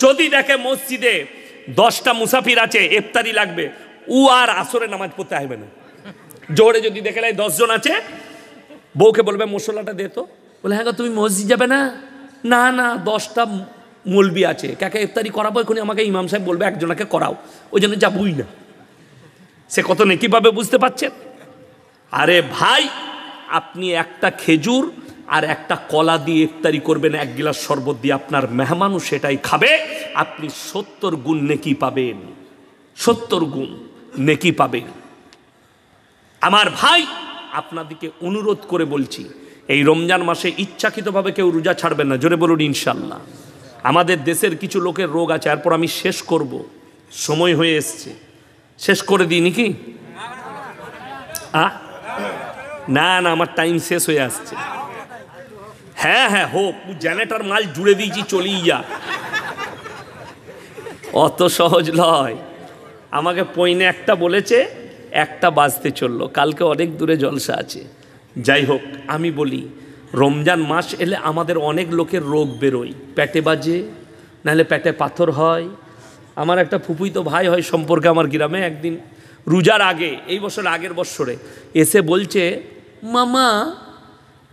যদি দেখে মসজিদে 10টা মুসাফির আছে, ইফতারি লাগবে, ও আর আসরে নামাজ পড়তে আসবে না। জোরে যদি দেখে 10 জন আছে, বউকে বলবে মশলাটা দে তো, বলে হ্যাঁ তুমি মসজিদ যাবে না? না না 10টা মৌলবি আছে, কাকে ইফতারি করাবো, এখনই আমাকে ইমাম সাহেব বলবে একজনকে করাও, ওই জন্য যাবই না। সে কত নেকি পাবে বুঝতে পারছেন? আরে ভাই, আপনি একটা খেজুর আর একটা কলা দিয়ে ইফতারি করবেন, 1 গ্লাস শরবত দিয়ে, আপনার মেহমানও সেটাই খাবে, আপনি 70 গুণ নেকি পাবেন, 70 গুণ নেকি পাবেন। আমার ভাই, আপনাদেরকে অনুরোধ করে বলছি, এই রমজান মাসে ইচ্ছাকৃতভাবে কেউ রোজা ছাড়বেন না। জোরে বলুন ইনশাল্লাহ। আমাদের দেশের কিছু লোকের রোগ আছে, এরপর আমি শেষ করব, সময় হয়ে এসছে, শেষ করে দিই নাকি? না না, আমার টাইম শেষ হয়ে আসছে। হ্যাঁ হ্যাঁ হোক, জেনারেটর মাল জুড়ে দিয়েছি, চলেই যা, অত সহজ নয়। আমাকে পয়নে একটা বলেছে, 1টা বাজতে চললো, কালকে অনেক দূরে জলসা আছে। যাই হোক, আমি বলি রমজান মাস এলে আমাদের অনেক লোকের রোগ বেরোয়, পেটে বাজে, নাহলে পেটে পাথর হয়। আমার একটা ফুফুইতো ভাই হয় সম্পর্কে আমার গ্রামে, একদিন রোজার আগে, এই বছর আগের বছরে এসে বলছে, মামা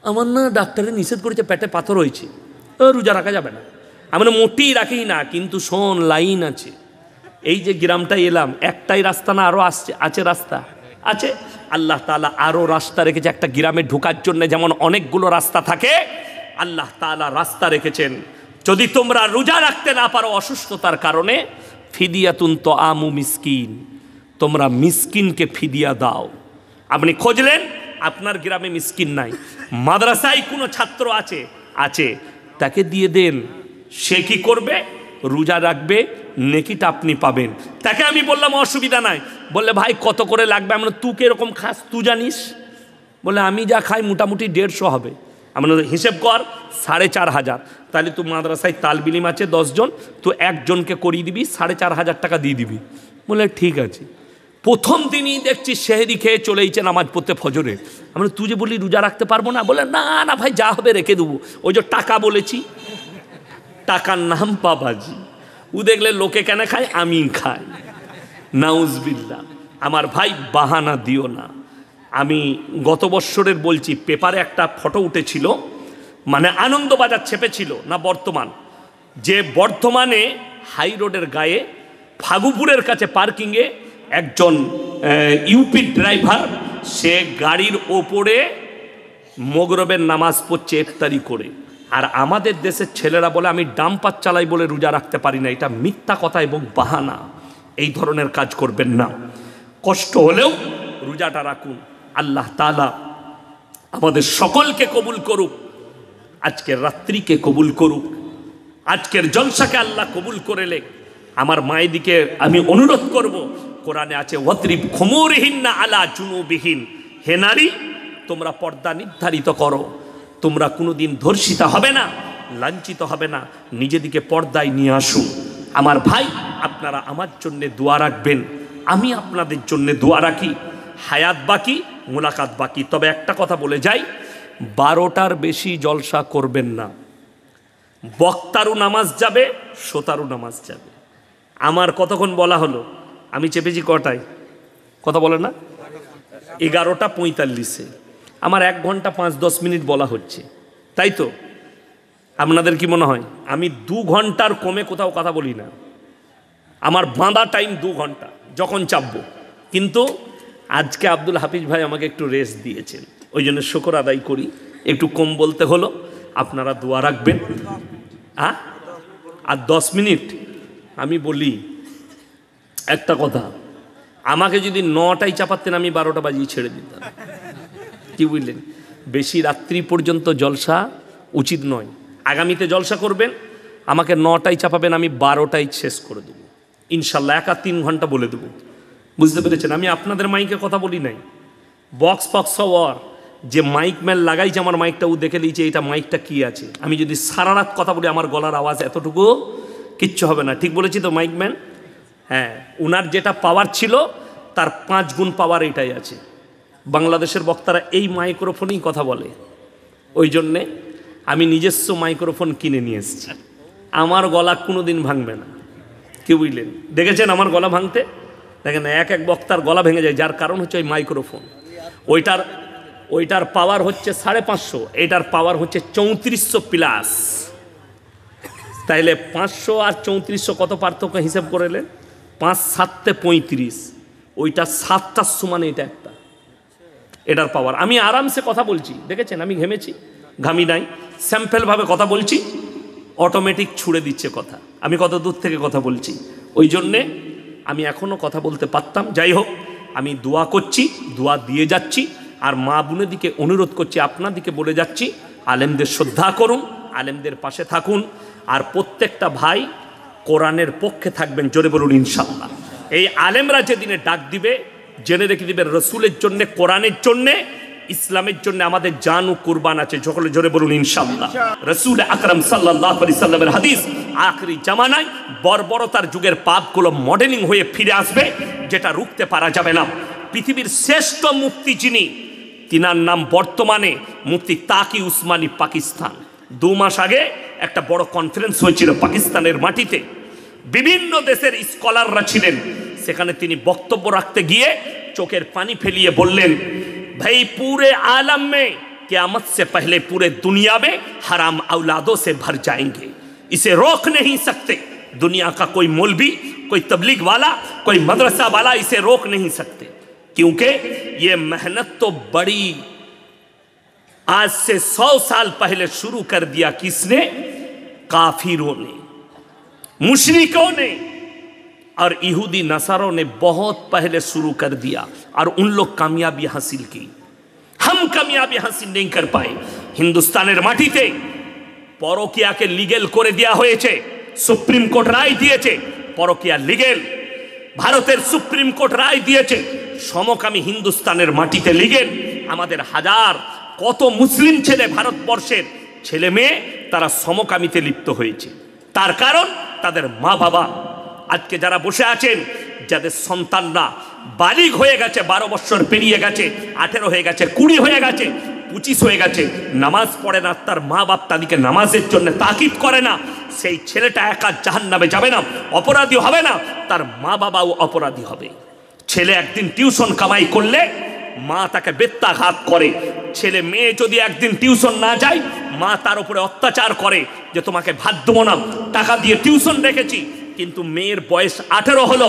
আমার না ডাক্তারে নিষেধ করেছে, পেটে পাথর হয়েছে, রোজা রাখা যাবে না। আমরা মোটেই রাখি না, কিন্তু শোন লাইন আছে। এই যে গ্রামটায় এলাম, একটাই রাস্তা না, আরও আছে রাস্তা আছে। আল্লাহ তাআলা আরও রাস্তা রেখেছে একটা গ্রামে ঢোকার জন্য, যেমন অনেকগুলো রাস্তা থাকে, আল্লাহ তাআলা রাস্তা রেখেছেন। যদি তোমরা রোজা রাখতে না পারো অসুস্থতার কারণে, ফিদিয়াতুন তাআমু মিসকিন, তোমরা মিসকিনকে ফিদিয়া দাও। আপনি খুঁজলেন আপনার গ্রামে মিসকিন নাই, মাদ্রাসায় কোনো ছাত্র আছে, তাকে দিয়ে দেন। সে কি করবে? রোজা রাখবে, নেকিটা আপনি পাবেন। তাকে আমি বললাম অসুবিধা নাই, বললে ভাই কত করে লাগবে? আমরা তুই কিরকম খাস তুই জানিস? বলে আমি যা খাই মোটামুটি 150 হবে। আমরা হিসেব কর 4500, তাহলে তুই মাদ্রাসায় তালবিলিম আছে 10 জন, তুই একজনকে করিয়ে দিবি, 4500 টাকা দিয়ে দিবি। বলে ঠিক আছে। প্রথম দিনই দেখছি সেহরি খেয়ে চলেইছে নামাজ পড়তে ফজরে। আমরা তুই যে বললি রোজা রাখতে পারবো না, বলে না না ভাই যা হবে রেখে দেবো। ওই যে টাকা বলেছি, টাকার নাম পাবাজি। ও দেখলে লোকে কেন খায়, আমি খাই, নাউজবিল্লাহ। আমার ভাই বাহানা দিও না। আমি গত বৎসরের বলছি, পেপারে একটা ফটো উঠেছিল, মানে আনন্দবাজার ছেপেছিল না বর্তমান, যে বর্ধমানে হাই রোডের গায়ে ফাগুপুরের কাছে পার্কিংয়ে একজন ইউপি ড্রাইভার, সে গাড়ির ওপরে মগরবের নামাজ পড়ছে ইফতারি করে। আর আমাদের দেশের ছেলেরা বলে আমি ডাম্পার চালাই বলে রোজা রাখতে পারি না। এটা মিথ্যা কথা এবং বাহানা। এই ধরনের কাজ করবেন না। কষ্ট হলেও রোজাটা রাখুন। আল্লাহ তাআলা আমাদের সকলকে কবুল করুক, আজকের রাত্রিকে কবুল করুক, আজকের জলসাকে আল্লাহ কবুল করেলে। আমার মায়েদিকে আমি অনুরোধ করব, কোরআনে আছে ওয়াতরিব খুমুরিহিন্না আলা জুনুবিহিন, হে নারী তোমরা পর্দা নির্ধারিত করো, তোমরা কোনোদিন ধর্ষিতা হবে না, লাঞ্ছিত হবে না, নিজেদিকে পর্দায় নিয়ে আসুন। আমার ভাই, আপনারা আমার জন্যে দোয়া রাখবেন, আমি আপনাদের জন্যে দোয়া রাখি। হায়াত বাকি, মোলাকাত বাকি। তবে একটা কথা বলে যাই, 12টার বেশি জলসা করবেন না। বক্তারও নামাজ যাবে, শ্রোতারও নামাজ যাবে। আমার কতক্ষণ বলা হলো? আমি চেপেছি কটায়? কথা বলে না, 11টা 45-এ। আমার 1 ঘন্টা 5-10 মিনিট বলা হচ্ছে, তাই তো? আপনাদের কি মনে হয় আমি 2 ঘন্টার কমে কোথাও কথা বলি না? আমার বাঁধা টাইম 2 ঘন্টা, যখন চাপবো। কিন্তু আজকে আব্দুল হাফিজ ভাই আমাকে একটু রেস্ট দিয়েছেন, ওই জন্য শুকর আদায় করি। একটু কম বলতে হলো, আপনারা দোয়া রাখবেন। আর 10 মিনিট আমি বলি একটা কথা, আমাকে যদি 9টায় চাপাতেন আমি 12টা বাজিয়ে ছেড়ে দিতাম। কি বুঝলেন? বেশি রাত্রি পর্যন্ত জলসা উচিত নয়। আগামীতে জলসা করবেন, আমাকে 9টায় চাপাবেন, আমি 12টায় শেষ করে দেবো ইনশাল্লাহ। 1 আর 3 ঘন্টা বলে দেবো। বুঝতে পেরেছেন? আমি আপনাদের মাইকে কথা বলি নাই, বক্স ফক্স ওয়ার যে মাইক ম্যান লাগাইছে আমার মাইকটা, ও দেখে নিয়েছে এটা মাইকটা কি আছে। আমি যদি সারা রাত কথা বলি আমার গলার আওয়াজ এতটুকু কিচ্ছু হবে না। ঠিক বলেছি তো মাইক ম্যান? হ্যাঁ, ওনার যেটা পাওয়ার ছিল তার 5 গুণ পাওয়ার এটাই আছে। বাংলাদেশের বক্তারা এই মাইক্রোফোনেই কথা বলে, ওই জন্যে আমি নিজস্ব মাইক্রোফোন কিনে নিয়ে এসেছি। আমার গলা কোনোদিন ভাঙবে না। কি বুঝলেন? দেখেছেন আমার গলা ভাঙতে? দেখেন এক এক বক্তার গলা ভেঙে যায়, যার কারণ হচ্ছে ওই মাইক্রোফোন। ওইটার পাওয়ার হচ্ছে 550, এটার পাওয়ার হচ্ছে 3400 প্লাস। তাইলে 500 আর 3400 কত পার্থক্য হিসাব করেলেন? 5 7 35, ওইটা 7টার সমান এটা একটা। এটার পাওয়ার। আমি আরামসে কথা বলছি, দেখেছেন আমি ঘেমেছি, ঘামি নাই, স্যাম্পেলভাবে কথা বলছি, অটোমেটিক ছুড়ে দিচ্ছে কথা। আমি কত দূর থেকে কথা বলছি, ওই জন্যে আমি এখনও কথা বলতে পারতাম। যাই হোক, আমি দোয়া করছি, দোয়া দিয়ে যাচ্ছি, আর মা বোনের দিকে অনুরোধ করছি, আপনার দিকে বলে যাচ্ছি, আলেমদের শ্রদ্ধা করুন, আলেমদের পাশে থাকুন, আর প্রত্যেকটা ভাই কোরআনের পক্ষে থাকবেন। জোরে বলুন ইনশাআল্লাহ। এই আলেমরা যেদিনে ডাক দিবে, জেনে রেখে দিবেন রসুলের জন্যে, কোরআনের জন্যে, ইসলামের জন্য আমাদের জান ও কুরবান আছে। সকলে জোরে বলুন ইনশাআল্লাহ। রাসূল আকরাম সাল্লাল্লাহু আলাইহি সাল্লামের হাদিস, আখরি জামানায় বর্বরতার যুগের পাপগুলো মডেলিং হয়ে ফিরে আসবে, যেটা রুখতে পারা যাবে না। পৃথিবীর শ্রেষ্ঠ মুফতি যিনি, তিনার নাম বর্তমানে মুফতি তাকি উসমানী, পাকিস্তান। 2 মাস আগে একটা বড় কনফারেন্স হয়েছিল পাকিস্তানের মাটিতে, বিভিন্ন দেশের স্কলাররা ছিলেন সেখানে। তিনি বক্তব্য রাখতে গিয়ে চোখের পানি ফেলিয়ে বললেন, भाई पूरे आलम में क़यामत से पहले पूरे दुनिया में हराम औलादों से भर जाएंगे, इसे रोक नहीं सकते। दुनिया का कोई मौलवी, कोई तबलीग वाला, कोई मदरसा वाला इसे रोक नहीं सकते, क्योंकि ये मेहनत तो बड़ी आज से 100 साल पहले शुरू कर दिया। किसने? काफिरों ने, मुशरिकों ने और यहूदी नसारों ने बहुत पहले शुरू कर दिया, और उन लोग कामयाबी हासिल की, हम कामयाबी हासिल नहीं कर पाए। हिंदुस्तानेर माटीते পরকিয়াকে লিগেল করে দেয়া হয়েছে, সুপ্রিম কোর্ট রায় দিয়েছে পরকিয়া লিগেল। ভারতের সুপ্রিম কোর্ট রায় দিয়েছে সমকামী হিন্দুস্তানের মাটিতে লিগেল। আমাদের হাজার কত মুসলিম ছেলে, ভারতবর্ষের ছেলে মেয়ে, তারা সমকামীতে লিপ্ত হয়েছে। তার কারণ তাদের মা বাবা। আজকে যারা বসে আছেন, যাদের সন্তানরা বালিগ হয়ে গেছে, 12 বছর পেরিয়ে গেছে, 18 হয়ে গেছে, 20 হয়ে গেছে, 25 হয়ে গেছে, নামাজ পড়ে না, তার মা বাপ তাদেরকে নামাজের জন্য তাকিদ করে না, সেই ছেলেটা একা জাহান্নামে যাবে না, অপরাধী হবে না, তার মা বাবাও অপরাধী হবে। ছেলে একদিন টিউশন কামাই করলে মা তাকে বেত্যাঘাত করে। ছেলে মেয়ে যদি একদিন টিউশন না যায়, মা তার উপরে অত্যাচার করে যে তোমাকে ভাত দেবো না, টাকা দিয়ে টিউশন রেখেছি, কিন্তু মেয়ের বয়স 18 হলো,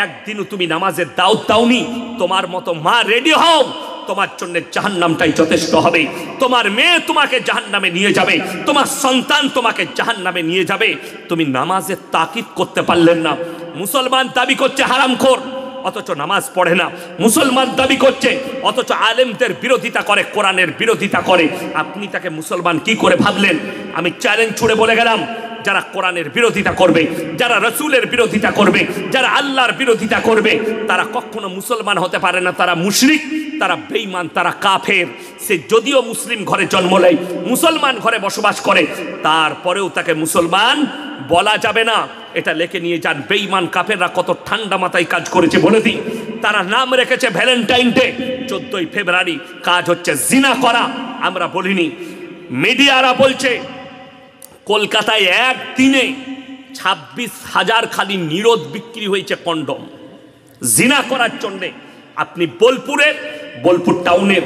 একদিনও তুমি নামাজের দাওয়াত দাওনি, তোমার মতো মা রেডি হও, তোমার জন্য জাহান্নামটাই যথেষ্ট হবে। তোমার মেয়ে তোমাকে জাহান্নামে নিয়ে যাবে, তোমার সন্তান তোমাকে জাহান্নামে নিয়ে যাবে। তুমি নামাজের তাকিদ করতে পারলেন না। মুসলমান দাবি করছে হারামখোর, অথচ নামাজ পড়ে না। মুসলমান দাবি করছে, অথচ আলেমদের বিরোধিতা করে, কোরআনের বিরোধিতা করে। আপনি তাকে মুসলমান কি করে ভাবলেন? আমি চ্যালেঞ্জ ছুড়ে বলে গেলাম, যারা কোরআনের বিরোধিতা করবে, যারা রসুলের বিরোধিতা করবে, যারা আল্লাহর বিরোধিতা করবে, তারা কখনো মুসলমান হতে পারে না। তারা মুশরিক, তারা বেঈমান, তারা কাফের। সে যদিও মুসলিম ঘরে জন্ম নেয়, মুসলমান ঘরে বসবাস করে, তারপরেও তাকে মুসলমান বলা যাবে না। এটা লেখে নিয়ে যান। বেঈমান কাফেররা কত ঠান্ডা মাথায় কাজ করেছে বলে দিই। তারা নাম রেখেছে ভ্যালেন্টাইন ডে, 14ই ফেব্রুয়ারি, কাজ হচ্ছে জিনা করা। আমরা বলিনি, মিডিয়ারা বলছে কলকাতায় একদিনে 26,000 খালি নিরোধ বিক্রি হয়েছে কন্ডম জিনা করার জন্যে। আপনি বোলপুর টাউনের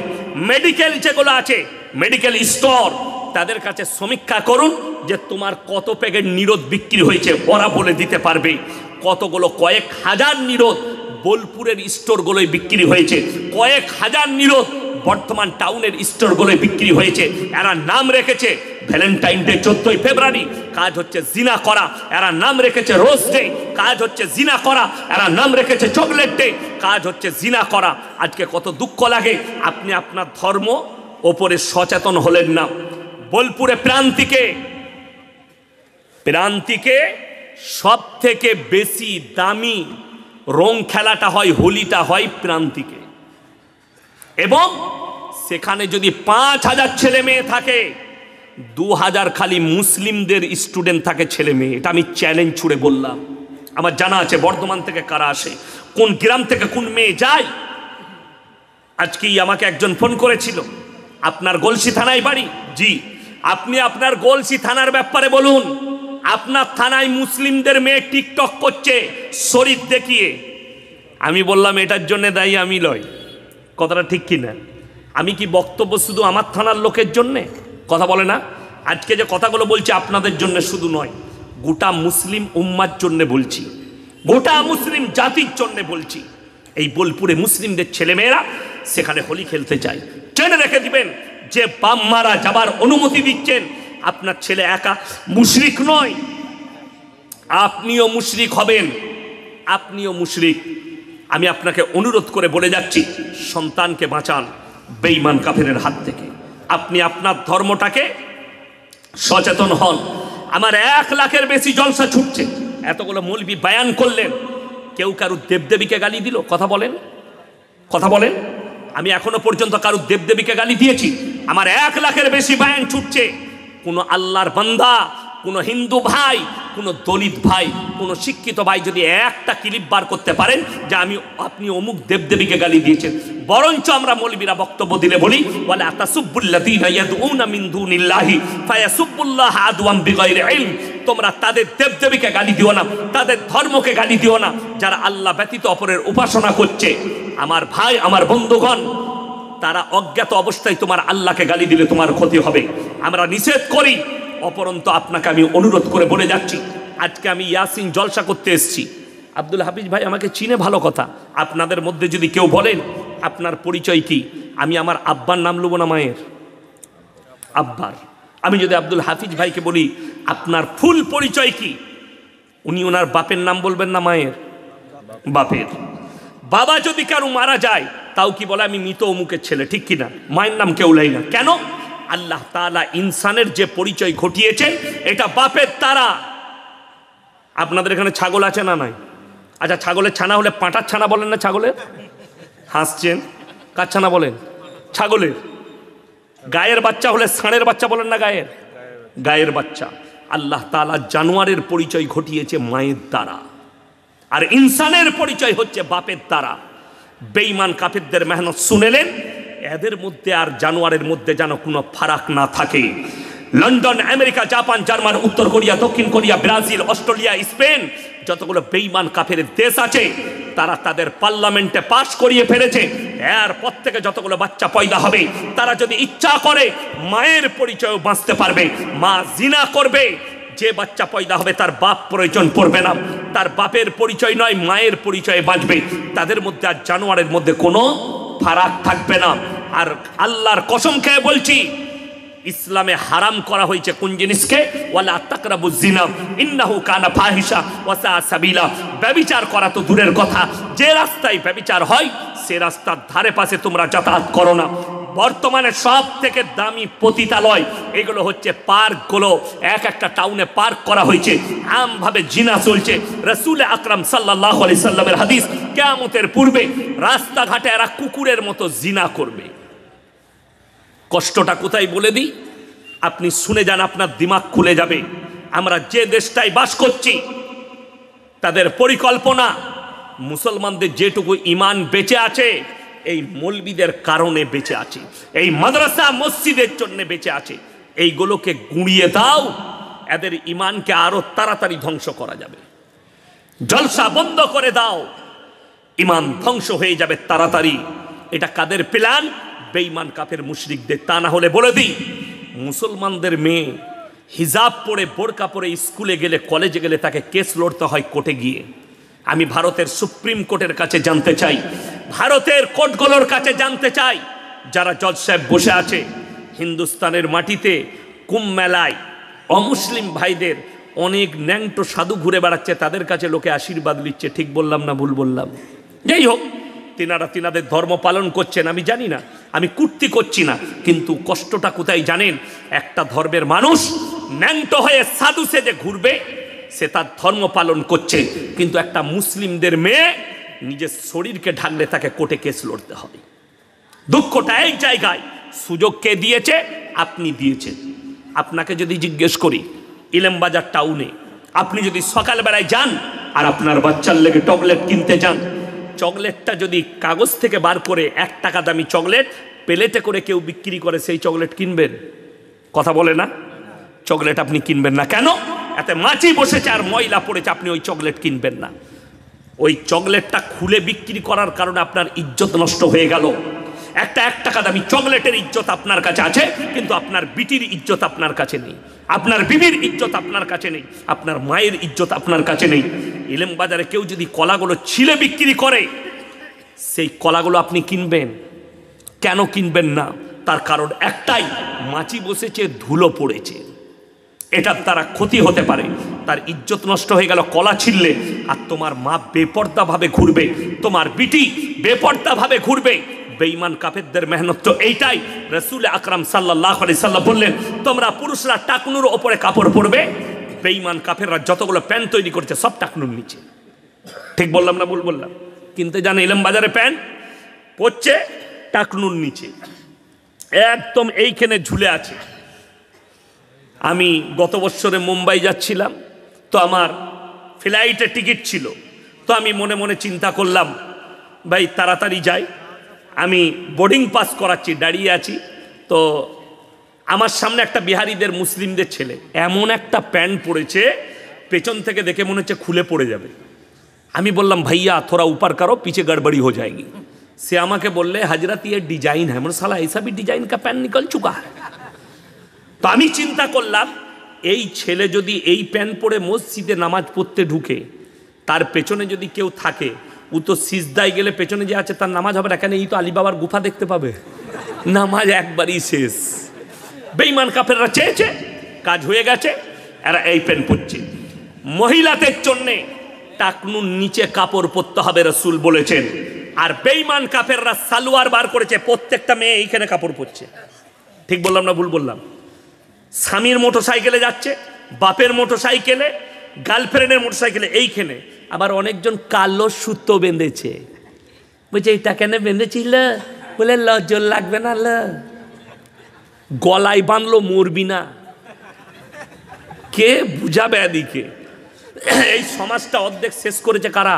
মেডিকেল যেগুলো আছে, মেডিকেল স্টোর, তাদের কাছে সমীক্ষা করুন যে তোমার কত প্যাকেট নিরোধ বিক্রি হয়েছে, ওরা বলে দিতে পারবে। কতগুলো, কয়েক হাজার নিরোধ বোলপুরের স্টোরগুলোয় বিক্রি হয়েছে, কয়েক হাজার নিরোধ বর্তমান টাউনের স্টোরগুলোয় বিক্রি হয়েছে। এরা নাম রেখেছে ভ্যালেন্টাইন ডে, 14ই ফেব্রুয়ারি, কাজ হচ্ছে জিনা করা। এরা নাম রেখেছে রোজ ডে, কাজ হচ্ছে জিনা করা। এরা নাম রেখেছে চকলেট ডে, কাজ হচ্ছে জিনা করা। আজকে কত দুঃখ লাগে, আপনি আপনার ধর্ম ওপরে সচেতন হলেন না। বোলপুরে প্রান্তিকে সব থেকে বেশি দামি রং খেলাটা হয়, হোলিটা হয় প্রান্তিকে, এবং সেখানে যদি 5,000 ছেলে মেয়ে থাকে, 2,000 খালি মুসলিমদের স্টুডেন্ট থাকে, ছেলে মেয়ে। এটা আমি চ্যালেঞ্জ ছুড়ে বললাম। আমার জানা আছে বর্ধমান থেকে কারা আসে, কোন গ্রাম থেকে কোন মেয়ে যায়। আজকেই আমাকে একজন ফোন করেছিল, আপনার গলসি থানায় বাড়ি? জি। আপনি আপনার গলসি থানার ব্যাপারে বলুন, আপনার থানায় মুসলিমদের মেয়ে টিকটক করছে শরীর দেখিয়ে, আমি বললাম এটার জন্য দায়ী আমি লয়। কথাটা ঠিক কিনা? আমি কি বক্তব্য শুধু আমার থানার লোকের জন্যে? কথা বলে না? আজকে যে কথাগুলো বলছি আপনাদের জন্য শুধু নয়, গোটা মুসলিম উম্মার জন্য বলছি, গোটা মুসলিম জাতির জন্য বলছি। এই বোলপুরে মুসলিমদের ছেলেমেয়েরা সেখানে হোলি খেলতে চায়। জেনে রেখে দিবেন যে বাম মারা যাবার অনুমতি দিচ্ছেন, আপনার ছেলে একা মুশরিক নয়, আপনিও মুশরিক হবেন, আপনিও মুশরিক। আমি আপনাকে অনুরোধ করে বলে যাচ্ছি, সন্তানকে বাঁচান বেঈমান কাফেরের হাত থেকে। আপনি আপনার ধর্মটাকে সচেতন হন। আমার 1 লাখের বেশি জলসা ছুটছে, এতগুলো মৌলবি বয়ান করলেন, কেউ কারুর দেবদেবীকে গালি দিল? কথা বলেন, কথা বলেন। আমি এখনো পর্যন্ত কারুর দেবদেবীকে গালি দিয়েছি? আমার 1 লাখের বেশি বয়ান ছুটছে, কোনো আল্লাহর বান্দা, কোনো হিন্দু ভাই, কোনো দলিত ভাই, কোনো শিক্ষিত ভাই যদি একটা ক্লিপ বার করতে পারেন যে আপনি অমুক দেবদেবীকে গালি দিয়েছেন। বরঞ্চ আমরা মৌলবীরা বক্তব্য দিলে বলি, ওয়ালা তাসুব্বুল্লাযীনা ইয়াদউনা মিন দুনিল্লাহি ফায়াসুব্বুল্লাহা আদওয়াম বিগাইরি ইলম। তোমরা তাদের দেবদেবীকে গালি দিও না, তাদের ধর্মকে গালি দিও না যারা আল্লাহ ব্যতীত অপরের উপাসনা করছে। আমার ভাই, আমার বন্ধুগণ, তারা অজ্ঞাত অবস্থায় তোমার আল্লাহকে গালি দিলে তোমার ক্ষতি হবে। আমরা নিষেধ করি। অপরন্ত আপনাকে আমি অনুরোধ করে বলে যাচ্ছি, আজকে আমি ইয়াসিন জলসা করতে এসেছি। আব্দুল হাফিজ ভাই আমাকে চিনে, ভালো কথা। আপনাদের মধ্যে যদি কেউ বলেন আপনার পরিচয় কি, আমি আমার আব্বার নাম নেব না মায়ের? আব্বার। আমি যদি আব্দুল হাফিজ ভাইকে বলি আপনার ফুল পরিচয় কি, উনি ওনার বাপের নাম বলবেন না মায়ের? বাপের। বাবা যদি কারো মারা যায় তাও কি বলে আমি মৃত অমুকের ছেলে, ঠিক কিনা? মায়ের নাম কেউ লাই না। কেন? আল্লাহ তাআলা ইনসানের যে পরিচয় ঘটিয়েছেন এটা বাপের তারা। আপনাদের এখানে ছাগল আছে না নাই? আচ্ছা, ছাগলের ছানা হলে পাঁটার ছানা বলেন না ছাগলের? হাসছেন, কার ছানা বলেন? ছাগলের। গায়ের বাচ্চা হলে ষাঁড়ের বাচ্চা বলেন না গায়ের? গায়ের বাচ্চা। আল্লাহ তাআলা জানোয়ারের পরিচয় ঘটিয়েছে মায়ের দ্বারা, আর ইনসানের পরিচয় হচ্ছে বাপের দ্বারা। বেঈমান কাফেরদের মেহনত শুনেলেন, এদের মধ্যে আর জানোয়ারের মধ্যে যেন কোনো ফারাক না থাকে। লন্ডন, আমেরিকা, জাপান, জার্মান, উত্তর কোরিয়া, দক্ষিণ কোরিয়া, ব্রাজিল, অস্ট্রেলিয়া, স্পেন, যতগুলো বেঈমান কাফের দেশ আছে তারা তাদের পার্লামেন্টে পাশ করিয়ে ফেলেছে, এরপর থেকে যতগুলো বাচ্চা পয়দা হবে তারা যদি ইচ্ছা করে মায়ের পরিচয় বাঁচতে পারবে। মা জিনা করবে, যে বাচ্চা পয়দা হবে তার বাপ প্রয়োজন পড়বে না, তার বাপের পরিচয় নয় মায়ের পরিচয়ে বাঁচবে। তাদের মধ্যে আর জানোয়ারের মধ্যে কোনো ফারাক থাকবে না। আর আল্লাহর কসম খেয়ে বলছি, ইসলামে হারাম করা হয়েছে কোন জিনিসকে? ওয়ালা তাকরাবুজ জিনা ইন্নাহু কানা ফাহিশা ওয়া সা সাবিলা। ব্যভিচার করা তো দূরের কথা, যে রাস্তায় ব্যভিচার হয় সে রাস্তার ধারে পাশে তোমরা যাতায়াত করো না। বর্তমানে সব থেকে দামি পতিতালয় এগুলো হচ্ছে পার্কগুলো। একটা টাউনে পার্ক করা হয়েছে, আমভাবে জিনা চলছে। রাসূল আকরাম সাল্লাল্লাহু আলাইহি সাল্লামের হাদিস, কিয়ামতের পূর্বে রাস্তাঘাটে এরা কুকুরের মতো জিনা করবে। কষ্টটা কোথায় বলে দিই, আপনি শুনে যান, আপনার দিমাগ খুলে যাবে। আমরা যে দেশটায় বাস করছি তাদের পরিকল্পনা, মুসলমানদের যেটুকু ইমান বেঁচে আছে এই মৌলবীদের কারণে বেঁচে আছে, এই মাদ্রাসা মসজিদের জন্য বেঁচে আছে। এইগুলোকে গুঁড়িয়ে দাও, এদের ইমানকে আরো তাড়াতাড়ি ধ্বংস করা যাবে। জলসা বন্ধ করে দাও, ইমান ধ্বংস হয়ে যাবে তাড়াতাড়ি। এটা কাদের প্ল্যান? বেঈমান কাফের মুশরিকদের। তা না হলে বলে দিই, মুসলমানদের মেয়ে হিজাব পরে বোরকা পরে স্কুলে গেলে, কলেজে গেলে তাকে কেস লড়তে হয় কোর্টে গিয়ে। আমি ভারতের সুপ্রিম কোর্টের কাছে জানতে চাই, ভারতের কোর্টগুলোর কাছে জানতে চাই, যারা জজ সাহেব বসে আছে হিন্দুস্তানের মাটিতে কুম্ভ মেলায়, অমুসলিম ভাইদের অনেক ন্যাংটো সাধু ঘুরে বেড়াচ্ছে, তাদের কাছে লোকে আশীর্বাদ নিচ্ছে। ঠিক বললাম না ভুল বললাম? যাই হোক, তিনারা তিনাদের ধর্ম পালন করছেন, আমি জানি না, আমি কুর্তি করছি না, কিন্তু কষ্টটা কোথায় জানেন? একটা ধর্মের মানুষ ন্যাংটো হয়ে সাধু সেজে ঘুরবে, সে তার ধর্ম পালন করছে, কিন্তু একটা মুসলিমদের মেয়ে নিজের শরীরকে ঢাকলে তাকে কোর্টে কেস লড়তে হবে। দুঃখটা এই জায়গায়। সুযোগ কে দিয়েছে? আপনি দিয়েছেন। আপনাকে যদি জিজ্ঞেস করি, ইলামবাজার টাউনে আপনি যদি সকালবেলায় যান আর আপনার বাচ্চার লেগে চকলেট কিনতে যান, চকলেটটা যদি কাগজ থেকে বার করে 1 টাকা দামি চকলেট প্লেটে করে কেউ বিক্রি করে, সেই চকলেট কিনবেন? কথা বলে না? চকলেট আপনি কিনবেন না। কেন? এতে মাছি বসেছে আর ময়লা পড়েছে, আপনি ওই চকলেট কিনবেন না। ওই চকলেটটা খুলে বিক্রি করার কারণে আপনার ইজ্জত নষ্ট হয়ে গেল। একটা 1 টাকা দামি চকলেটের ইজ্জত আপনার কাছে আছে, কিন্তু আপনার বিটির ইজ্জত আপনার কাছে নেই, আপনার বিবির ইজ্জত আপনার কাছে নেই, আপনার মায়ের ইজ্জত আপনার কাছে নেই। ইলেম বাজারে কেউ যদি কলাগুলো ছিলে বিক্রি করে, সেই কলাগুলো আপনি কিনবেন? কেন কিনবেন না? তার কারণ একটাই, মাছি বসেছে, ধুলো পড়েছে, এটার দ্বারা ক্ষতি হতে পারে, তার ইজ্জত নষ্ট হয়ে গেল কলা ছিললে। আর তোমার মা বেপর্দা ভাবে ঘুরবে, তোমার বিটি বেপর্দা ভাবে ঘুরবে। বেঈমান কাফেরদের মেহনত তো এইটাই। রাসূল আকরাম সাল্লাল্লাহু আলাইহি সাল্লাম বললেন, তোমরা পুরুষরা টাকনুর ওপরে কাপড় পরবে, বেঈমান কাফেররা যতগুলো প্যান্ট তৈরি করছে সব টাকনুর নিচে। ঠিক বললাম না ভুল বললাম? কিনতে যান ইলম বাজারে, প্যান্ট পরছে টাকনুর নিচে, একদম এইখানে ঝুলে আছে। আমি গত বছরে মুম্বাই যাচ্ছিলাম, তো আমার ফ্লাইটের টিকিট ছিল, তো আমি মনে মনে চিন্তা করলাম ভাই তাড়াতাড়ি যাই। আমি বোর্ডিং পাস করাচ্ছি, দাঁড়িয়ে আছি, তো আমার সামনে একটা বিহারিদের মুসলিমদের ছেলে এমন একটা প্যান্ট পরেছে, পেছন থেকে দেখে মনে হচ্ছে খুলে পড়ে যাবে। আমি বললাম ভাইয়া থোড়া উপর করো, পিছে গড়বড়ি হয়ে যায়গি। সে আমাকে বললে হজরত ये डिजाइन है। মানে সালা ऐसा भी डिजाइन का पैंट निकल चुका है। তো আমি চিন্তা করলাম, এই ছেলে যদি এই প্যান্ট পরে মসজিদে নামাজ পড়তে ঢুকে, তার পেছনে যদি কেউ থাকে, ও তো সিজদায় গেলে পেছনে যে আছে তার নামাজ হবে না। কেন? এই তো আলী বাবার গুফা দেখতে পাবে, নামাজ একবারই শেষ। বেঈমান কাফেররা চেয়েছে, কাজ হয়ে গেছে, এরা এই প্যান্ট পরছে। মহিলাদের জন্যে টাকনুর নিচে কাপড় পরতে হবে, রাসূল বলেছেন। আর বেঈমান কাফেররা সালোয়ার বার করেছে, প্রত্যেকটা মেয়ে এইখানে কাপড় পরছে। ঠিক বললাম না ভুল বললাম? স্বামীর মোটরসাইকেলে যাচ্ছে, বাপের মোটরসাইকেলে, গার্লফ্রেন্ডের মোটরসাইকেলে, এইখানে আবার অনেকজন কালো সুতো বেঁধেছে। বলছে এটা কেন বেঁধেছিল? বলে লজ্জা লাগবে না, গলায় বাঁধলো, মরবি না। কে বুঝাবে এদিকে? এই সমাজটা অর্ধেক শেষ করেছে কারা?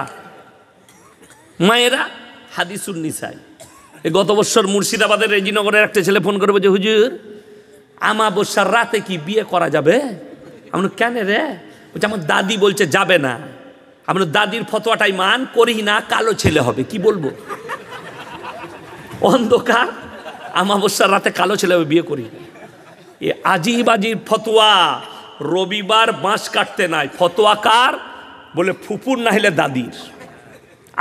মায়েরা। হাদিসুন নিসাই। গত বছর মুর্শিদাবাদের রেজিনগরের একটা ছেলে ফোন করে বলছে, হুজুর আমাবস্যার রাতে কি বিয়ে করা যাবে? আমরা কেন রে? বলছে আমার দাদি বলছে যাবে না। আমরা দাদির ফতোয়াটাই মান করি না, কালো ছেলে হবে। কি বলবো? অন্ধকার আমাবস্যার রাতে কালো ছেলে হবে, বিয়ে করি না। এ আজিব আজিব ফতোয়া। রবিবার বাঁশ কাটতে নাই, ফতোয়া কার? বলে ফুপুর না হলে দাদির।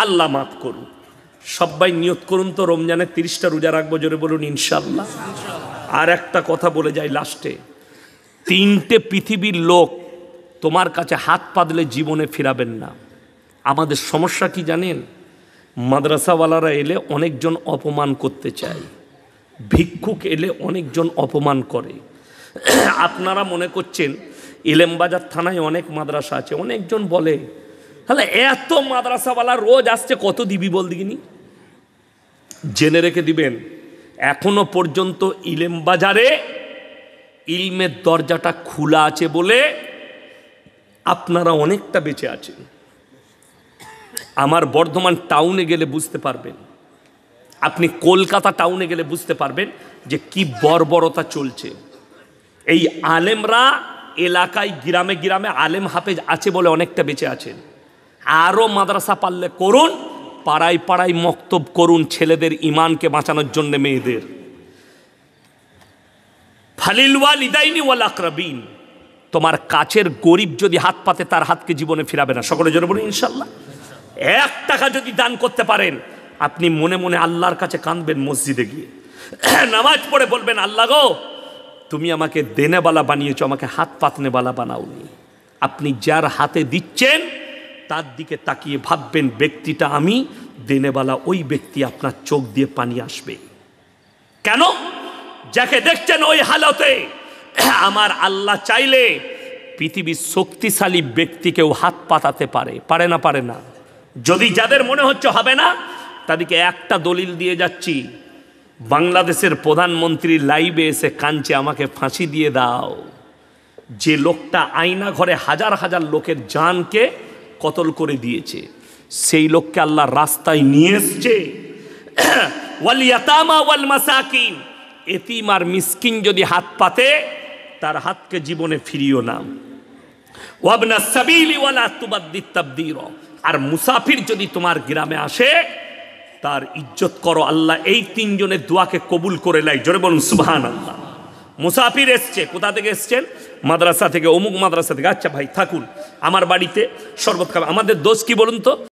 আল্লাহ মাফ করুন। সবাই নিয়ত করুন তো রমজানের 30টা রোজা রাখবো, জোরে বলুন ইনশাল্লাহ। আর একটা কথা বলে যাই লাস্টে, 3টে পৃথিবীর লোক তোমার কাছে হাত পাতলে জীবনে ফিরাবেন না। আমাদের সমস্যা কি জানেন? মাদ্রাসাওয়ালারা এলে অনেকজন অপমান করতে চায়, ভিক্ষুক এলে অনেকজন অপমান করে। আপনারা মনে করছেন ইলেমবাজার থানায় অনেক মাদ্রাসা আছে, অনেকজন বলে তাহলে এত মাদ্রাসাওয়ালা রোজ আসছে, কত দিবি বল দিগিনি? জেনে রেখে দিবেন, এখনো পর্যন্ত ইলেমবাজারে ইলমের দরজাটা খোলা আছে বলে আপনারা অনেকটা বেঁচে আছেন। আমার বর্ধমান টাউনে গেলে বুঝতে পারবেন, আপনি কলকাতা টাউনে গেলে বুঝতে পারবেন যে কি বর্বরতা চলছে। এই আলেমরা এলাকায় গ্রামে গ্রামে আলেম হাফেজ আছে বলে অনেকটা বেঁচে আছেন। আরও মাদ্রাসা পারলে করুন, পাড়ায় পাড়ায় মক্তব করুন, ছেলেদের ইমানকে বাঁচানোর জন্য, মেয়েদের। ফালিল ওয়ালিদাইনি ওয়াল আকরাবিন, তোমার কাছের গরিব যদি হাত পাতে তার হাতকে জীবনে ফিরাবে না। সকলে জোরে বলুন ইনশাল্লাহ। 1 টাকা যদি দান করতে পারেন, আপনি মনে মনে আল্লাহর কাছে কাঁদবেন, মসজিদে গিয়ে নামাজ পড়ে বলবেন, আল্লাহ গো তুমি আমাকে দেনেবালা বানিয়েছো, আমাকে হাত পাতনেবালা বানাওনি। আপনি যার হাতে দিচ্ছেন তার দিকে তাকিয়ে ভাববেন, ব্যক্তিটা আমি, দেনেবালা ওই ব্যক্তি। আপনার চোখ দিয়ে পানি আসবে। কেন? যাকে দেখছেন ওই হালতে, আমার আল্লাহ চাইলে পৃথিবীর শক্তিশালী ব্যক্তিকেও হাত পাতাতে পারে। পারে না? পারে না? যদি যাদের মনে হচ্ছে হবে না, তাদেরকে একটা দলিল দিয়ে যাচ্ছি। বাংলাদেশের প্রধানমন্ত্রী লাইভে এসে কাঁদছে, আমাকে ফাঁসি দিয়ে দাও। যে লোকটা আয়না ঘরে হাজার হাজার লোকের জানকে কতল করে দিয়েছে, সেই লোককে আল্লাহ রাস্তায় নিয়ে এসছে। ওয়াল ইয়াতামা ওয়াল মাসাকিন, এতিম আর মিসকিন যদি হাত পাতে, তার হাতকে জীবনে ফিরিও না। ওয়াবনা সাবিলি ওয়ালা তুবাদ্দিত তাবদীরা। আর মুসাফির যদি তোমার গ্রামে আসে তার ইজ্জত করো, আল্লাহ এই তিনজনের দোয়াকে কবুল করে লাই। জোরে বলুন সুবহানাল্লাহ। মুসাফির এসছে, কোথা থেকে এসছেন? মাদ্রাসা থেকে, অমুক মাদ্রাসা থেকে। আচ্ছা ভাই থাকুন, আমার বাড়িতে শরবত খাবে। আমাদের দোষ কি বলুন তো?